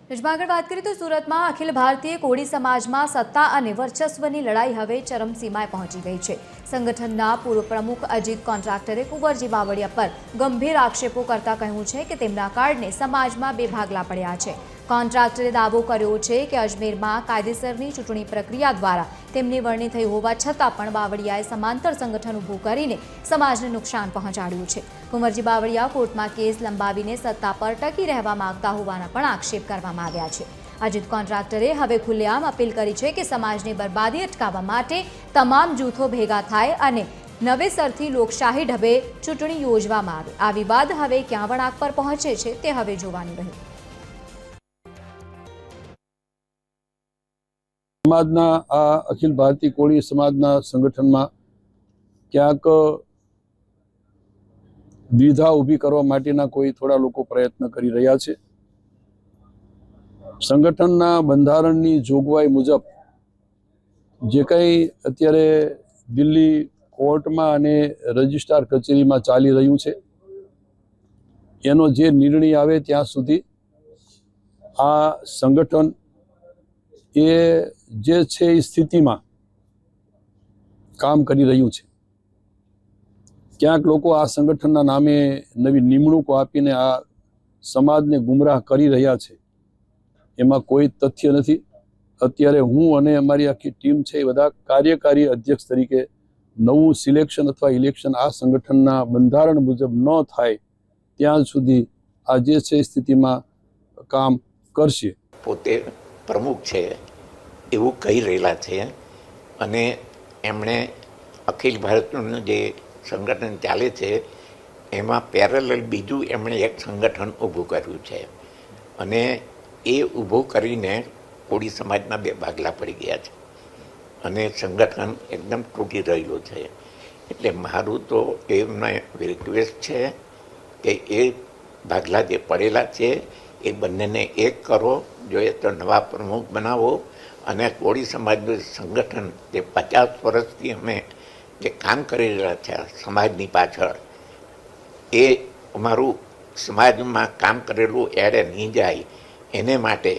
દેશમાં આગળ વાત કરીએ તો સુરતમાં અખિલ ભારતીય કોળી સમાજમાં સત્તા અને વર્ચસ્વની લડાઈ હવે ચરમસીમાએ પહોંચી ગઈ છે। સંગઠનના પૂર્વ પ્રમુખ અજીત કોન્ટ્રાક્ટરે કુંવરજી બાવળિયા પર ગંભીર આક્ષેપો કરતા કહ્યું છે કે તેમના કારણે સમાજમાં બે ભાગલા પડ્યા છે। કોન્ટ્રાક્ટરે દાવો કર્યો છે કે અજમેરમાં કાયદેસરની ચૂંટણી પ્રક્રિયા દ્વારા તેમની વરણી થઈ હોવા છતાં પણ બાવળિયાએ સમાંતર સંગઠન ઊભું કરીને સમાજને નુકસાન પહોંચાડ્યું છે। કુંવરજી બાવળિયા કોર્ટમાં કેસ લંબાવીને સત્તા પર ટકી રહેવા માંગતા હોવાના પણ આક્ષેપ કરવામાં આવ્યા છે। અજીત કોન્ટ્રાક્ટરે હવે ખુલ્લેઆમ અપીલ કરી છે કે સમાજની બરબાદી અટકાવવા માટે તમામ જૂથો ભેગા થાય અને નવેસરથી લોકશાહી ઢબે ચૂંટણી યોજવામાં આવે। આ વિવાદ હવે ક્યાં વળાંક પર પહોંચે છે તે હવે જોવાનું રહ્યું। સમાજના આ અખિલ ભારતીય કોળી સમાજના સંગઠનમાં ક્યાંક દ્વિધા ઊભી કરવા માટેના કોઈ થોડા લોકો પ્રયત્ન કરી રહ્યા છે। સંગઠનના બંધારણની જોગવાઈ મુજબ જે કંઈ અત્યારે દિલ્હી કોર્ટમાં અને રજિસ્ટ્રાર કચેરીમાં ચાલી રહ્યું છે એનો જે નિર્ણય આવે ત્યાં સુધી આ સંગઠન એ જે છે એ સ્થિતિમાં કામ કરી રહ્યું છે। ક્યાંક લોકો આ સંગઠનના નામે નવી નિમણૂકો આપીને આ સમાજને ગુમરાહ કરી રહ્યા છે, એમાં કોઈ તથ્ય નથી। અત્યારે હું અને અમારી આખી ટીમ છે એ બધા કાર્યકારી અધ્યક્ષ તરીકે નવું સિલેક્શન અથવા ઇલેક્શન આ સંગઠનના બંધારણ મુજબ ન થાય ત્યાં સુધી આ જે છે સ્થિતિમાં કામ કરશે। પોતે પ્રમુખ છે એવું કહી રહેલા છે અને એમણે અખિલ ભારતનું જે સંગઠન ચાલે છે એમાં પેરેલલ બીજું એમણે એક સંગઠન ઊભું કર્યું છે અને એ ઊભું કરીને કોળી સમાજના બે ભાગલા પડી ગયા છે અને સંગઠન એકદમ તૂટી રહ્યું છે। એટલે મારું તો એમને રિક્વેસ્ટ છે કે એ ભાગલા જે પડેલા છે એ બંનેને એક કરો, જોઈએ તો નવા પ્રમુખ બનાવો અને કોળી સમાજનું સંગઠન જે 50 વર્ષથી અમે જે કામ કરી રહ્યા છે સમાજની પાછળ એ અમારું સમાજમાં કામ કરેલું એડે નહીં જાય એને માટે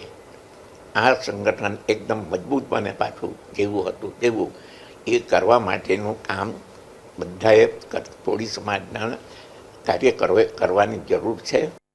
આ સંગઠન એકદમ મજબૂત બને પાછું જેવું હતું તેવું એ કરવા માટેનું કામ બધાએ કોળી સમાજના કાર્ય કરવાની જરૂર છે।